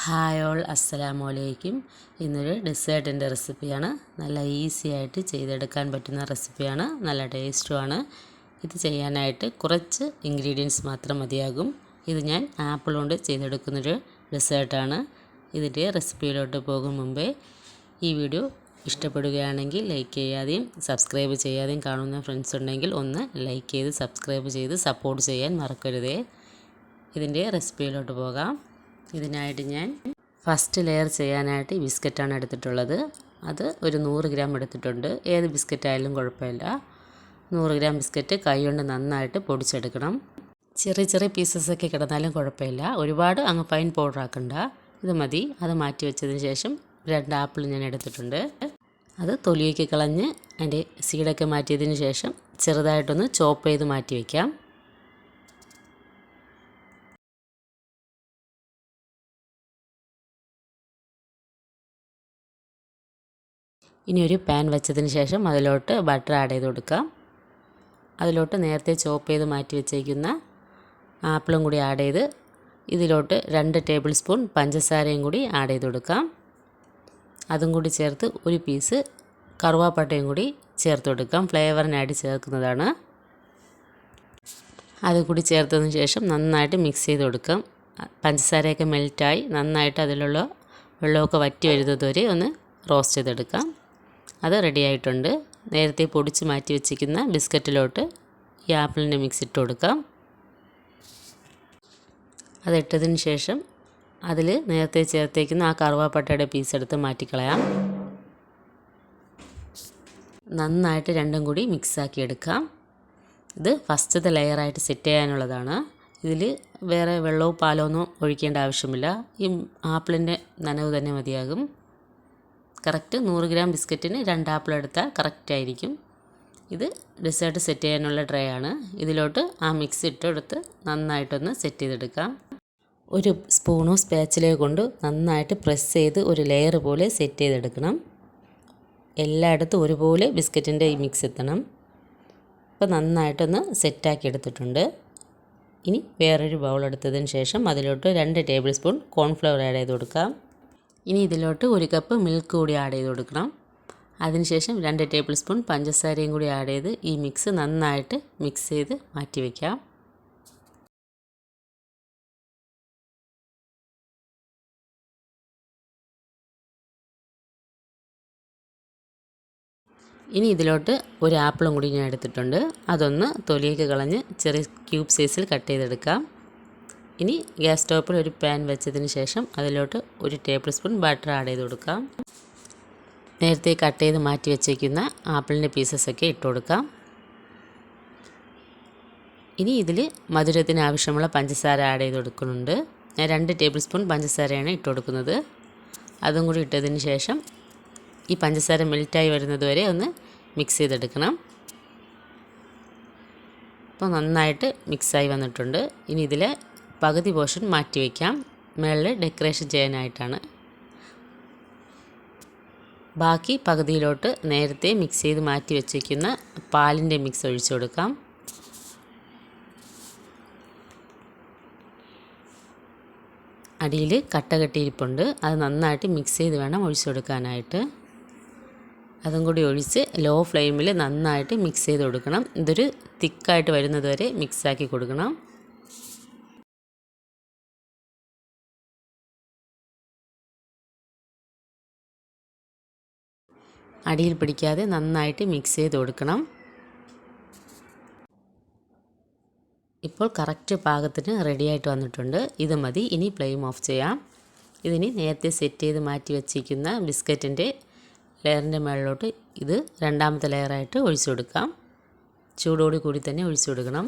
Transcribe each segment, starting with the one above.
Hi all, അസ്സലാമു അലൈക്കും. ഇന്നൊരു ഡെസേർട്ടിൻ്റെ റെസിപ്പിയാണ്. നല്ല ഈസി ആയിട്ട് ചെയ്തെടുക്കാൻ പറ്റുന്ന റെസിപ്പിയാണ്. നല്ല ടേസ്റ്റുമാണ്. ഇത് ചെയ്യാനായിട്ട് കുറച്ച് ഇൻഗ്രീഡിയൻസ് മാത്രം മതിയാകും. ഇത് ഞാൻ ആപ്പിൾ കൊണ്ട് ചെയ്തെടുക്കുന്നൊരു ഡെസേർട്ടാണ്. ഇതിൻ്റെ റെസിപ്പിയിലോട്ട് പോകും മുമ്പേ ഈ വീഡിയോ ഇഷ്ടപ്പെടുകയാണെങ്കിൽ ലൈക്ക് ചെയ്യാതെയും സബ്സ്ക്രൈബ് ചെയ്യാതെയും കാണുന്ന ഫ്രണ്ട്സ് ഉണ്ടെങ്കിൽ ഒന്ന് ലൈക്ക് ചെയ്ത് സബ്സ്ക്രൈബ് ചെയ്ത് സപ്പോർട്ട് ചെയ്യാൻ മറക്കരുതേ. ഇതിൻ്റെ റെസിപ്പിയിലോട്ട് പോകാം. ഇതിനായിട്ട് ഞാൻ ഫസ്റ്റ് ലെയർ ചെയ്യാനായിട്ട് ബിസ്ക്കറ്റാണ് എടുത്തിട്ടുള്ളത്. അത് ഒരു 100 ഗ്രാം എടുത്തിട്ടുണ്ട്. ഏത് ബിസ്ക്കറ്റ് ആയാലും കുഴപ്പമില്ല. 100 ഗ്രാം ബിസ്ക്കറ്റ് കൈകൊണ്ട് നന്നായിട്ട് പൊടിച്ചെടുക്കണം. ചെറിയ ചെറിയ പീസസൊക്കെ കിടന്നാലും കുഴപ്പമില്ല. ഒരുപാട് അങ്ങ് ഫൈൻ പൗഡർ ആക്കണ്ട. ഇത് മതി. അത് മാറ്റി വെച്ചതിന് ശേഷം 2 ആപ്പിൾ ഞാൻ എടുത്തിട്ടുണ്ട്. അത് തൊലിയൊക്കെ കളഞ്ഞ് അതിൻ്റെ സീഡൊക്കെ മാറ്റിയതിന് ശേഷം ചെറുതായിട്ടൊന്ന് ചോപ്പ് ചെയ്ത് മാറ്റി വയ്ക്കാം. ഇനി ഒരു പാൻ വെച്ചതിന് ശേഷം അതിലോട്ട് ബട്ടർ ആഡ് ചെയ്ത് കൊടുക്കാം. അതിലോട്ട് നേരത്തെ ചോപ്പ് ചെയ്ത് മാറ്റി വെച്ചേക്കുന്ന ആപ്പിളും കൂടി ആഡ് ചെയ്ത് ഇതിലോട്ട് 2 ടേബിൾ സ്പൂൺ പഞ്ചസാരയും കൂടി ആഡ് ചെയ്ത് കൊടുക്കാം. അതും കൂടി ചേർത്ത് ഒരു പീസ് കറുവാപ്പട്ടയും കൂടി ചേർത്ത് കൊടുക്കാം. ഫ്ലേവറിനായിട്ട് ചേർക്കുന്നതാണ്. അതുകൂടി ചേർത്തതിന് ശേഷം നന്നായിട്ട് മിക്സ് ചെയ്ത് കൊടുക്കാം. പഞ്ചസാരയൊക്കെ മെൽറ്റായി നന്നായിട്ട് അതിലുള്ള വെള്ളമൊക്കെ വറ്റി വരുന്നത് വരെ ഒന്ന് റോസ്റ്റ് ചെയ്തെടുക്കാം. അത് റെഡി ആയിട്ടുണ്ട്. നേരത്തെ പൊടിച്ച് മാറ്റി വെച്ചിരിക്കുന്ന ബിസ്ക്കറ്റിലോട്ട് ഈ ആപ്പിളിൻ്റെ മിക്സ് ഇട്ട് കൊടുക്കാം. അതിട്ടതിന് ശേഷം അതിൽ നേരത്തെ ചേർത്തേക്കുന്ന ആ കറുവാപ്പട്ടയുടെ പീസ് എടുത്ത് മാറ്റിക്കളയാം. നന്നായിട്ട് രണ്ടും കൂടി മിക്സാക്കി എടുക്കാം. ഇത് ഫസ്റ്റത്തെ ലെയറായിട്ട് സെറ്റ് ചെയ്യാനുള്ളതാണ്. ഇതിൽ വേറെ വെള്ളമോ പാലോ ഒന്നും ഒഴിക്കേണ്ട ആവശ്യമില്ല. ഈ ആപ്പിളിൻ്റെ നനവ് തന്നെ മതിയാകും. കറക്റ്റ് 100 ഗ്രാം ബിസ്ക്കറ്റിന് 2 ആപ്പിൾ എടുത്താൽ കറക്റ്റായിരിക്കും. ഇത് ഡെസേർട്ട് സെറ്റ് ചെയ്യാനുള്ള ട്രേ ആണ്. ഇതിലോട്ട് ആ മിക്സ് ഇട്ടെടുത്ത് നന്നായിട്ടൊന്ന് സെറ്റ് ചെയ്തെടുക്കാം. ഒരു സ്പൂണോ സ്പാച്ചിലയോ കൊണ്ട് നന്നായിട്ട് പ്രസ് ചെയ്ത് ഒരു ലെയർ പോലെ സെറ്റ് ചെയ്തെടുക്കണം. എല്ലായിടത്തും ഒരുപോലെ ബിസ്ക്കറ്റിൻ്റെ ഈ മിക്സ് എത്തണം. ഇപ്പോൾ നന്നായിട്ടൊന്ന് സെറ്റാക്കി എടുത്തിട്ടുണ്ട്. ഇനി വേറൊരു ബൗൾ എടുത്തതിന് ശേഷം അതിലോട്ട് 2 ടേബിൾ സ്പൂൺ കോൺഫ്ലവർ ആഡ് ചെയ്ത് കൊടുക്കാം. ഇനി ഇതിലോട്ട് 1 കപ്പ് മിൽക്ക് കൂടി ആഡ് ചെയ്ത് കൊടുക്കണം. അതിനുശേഷം 2 ടേബിൾ സ്പൂൺ പഞ്ചസാരയും കൂടി ആഡ് ചെയ്ത് ഈ മിക്സ് നന്നായിട്ട് മിക്സ് ചെയ്ത് മാറ്റി വയ്ക്കാം. ഇനി ഇതിലോട്ട് 1 ആപ്പിളും കൂടി ഞാൻ എടുത്തിട്ടുണ്ട്. അതൊന്ന് തൊലിയൊക്കെ കളഞ്ഞ് ചെറിയ ക്യൂബ് സൈസിൽ കട്ട് ചെയ്തെടുക്കാം. ഇനി ഗ്യാസ് സ്റ്റോപ്പിൽ ഒരു പാൻ വെച്ചതിന് ശേഷം അതിലോട്ട് 1 ടേബിൾ സ്പൂൺ ബട്ടർ ആഡ് ചെയ്ത് കൊടുക്കാം. നേരത്തെ കട്ട് ചെയ്ത് മാറ്റി വെച്ചേക്കുന്ന ആപ്പിളിൻ്റെ പീസസൊക്കെ ഇട്ട് കൊടുക്കാം. ഇനി ഇതിൽ മധുരത്തിന് ആവശ്യമുള്ള പഞ്ചസാര ആഡ് ചെയ്ത് കൊടുക്കുന്നുണ്ട്. ഞാൻ 2 ടേബിൾ സ്പൂൺ പഞ്ചസാരയാണ് ഇട്ട് കൊടുക്കുന്നത്. അതും കൂടി ഇട്ടതിന് ശേഷം ഈ പഞ്ചസാര മെൽറ്റായി വരുന്നത് വരെ ഒന്ന് മിക്സ് ചെയ്തെടുക്കണം. അപ്പോൾ നന്നായിട്ട് മിക്സായി വന്നിട്ടുണ്ട്. ഇനി ഇതിൽ പകുതി പോർഷൻ മാറ്റി വയ്ക്കാം. മേളിൽ ഡെക്കറേഷൻ ചെയ്യാനായിട്ടാണ്. ബാക്കി പകുതിയിലോട്ട് നേരത്തെ മിക്സ് ചെയ്ത് മാറ്റി വെച്ചിരിക്കുന്ന പാലിൻ്റെ മിക്സ് ഒഴിച്ചു കൊടുക്കാം. അടിയിൽ കട്ട കെട്ടിയിരിപ്പുണ്ട്. അത് നന്നായിട്ട് മിക്സ് ചെയ്ത് വേണം ഒഴിച്ചു കൊടുക്കാനായിട്ട്. അതും കൂടി ഒഴിച്ച് ലോ ഫ്ലെയിമിൽ നന്നായിട്ട് മിക്സ് ചെയ്ത് കൊടുക്കണം. ഇതൊരു തിക്കായിട്ട് വരുന്നത് വരെ മിക്സാക്കി കൊടുക്കണം. അടിയിൽ പിടിക്കാതെ നന്നായിട്ട് മിക്സ് ചെയ്ത് കൊടുക്കണം. ഇപ്പോൾ കറക്റ്റ് പാകത്തിന് റെഡിയായിട്ട് വന്നിട്ടുണ്ട്. ഇത് മതി. ഇനി ഫ്ലെയിം ഓഫ് ചെയ്യാം. ഇതിനി നേരത്തെ സെറ്റ് ചെയ്ത് മാറ്റി വെച്ചിരിക്കുന്ന ബിസ്ക്കറ്റിൻ്റെ ലെയറിൻ്റെ മുകളിലോട്ട് ഇത് രണ്ടാമത്തെ ലെയറായിട്ട് ഒഴിച്ചു കൊടുക്കാം. ചൂടോട് കൂടി തന്നെ ഒഴിച്ചു കൊടുക്കണം.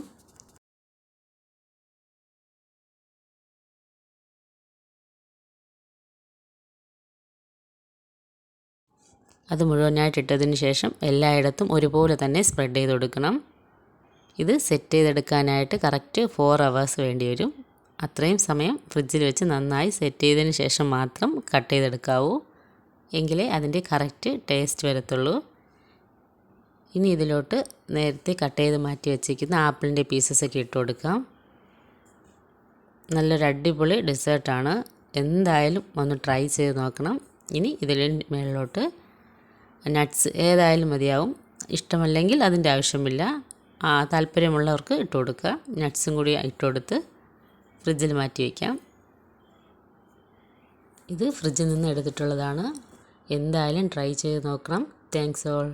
അത് മുഴുവനായിട്ട് ഇട്ടതിന് ശേഷം എല്ലായിടത്തും ഒരുപോലെ തന്നെ സ്പ്രെഡ് ചെയ്ത് കൊടുക്കണം. ഇത് സെറ്റ് ചെയ്തെടുക്കാനായിട്ട് കറക്റ്റ് 4 അവേഴ്സ് വേണ്ടി വരും. അത്രയും സമയം ഫ്രിഡ്ജിൽ വെച്ച് നന്നായി സെറ്റ് ചെയ്തതിന് ശേഷം മാത്രം കട്ട് ചെയ്തെടുക്കാവൂ. എങ്കിലേ അതിൻ്റെ കറക്റ്റ് ടേസ്റ്റ് വരത്തുള്ളൂ. ഇനി ഇതിലോട്ട് നേരത്തെ കട്ട് ചെയ്ത് മാറ്റി വെച്ചിരിക്കുന്ന ആപ്പിളിൻ്റെ പീസസൊക്കെ ഇട്ട് കൊടുക്കാം. നല്ലൊരു അടിപൊളി ഡെസേർട്ടാണ്. എന്തായാലും ഒന്ന് ട്രൈ ചെയ്ത് നോക്കണം. ഇനി ഇതിൽ മേളിലോട്ട് നട്ട്സ് ഏതായാലും മതിയാവും. ഇഷ്ടമല്ലെങ്കിൽ അതിൻ്റെ ആവശ്യമില്ല. താല്പര്യമുള്ളവർക്ക് ഇട്ട് കൊടുക്കുക. നട്ട്സും കൂടി ഇട്ട് കൊടുത്ത് ഫ്രിഡ്ജിൽ മാറ്റി വയ്ക്കാം. ഇത് ഫ്രിഡ്ജിൽ നിന്ന് എടുത്തിട്ടുള്ളതാണ്. എന്തായാലും ട്രൈ ചെയ്ത് നോക്കണം. Thanks all.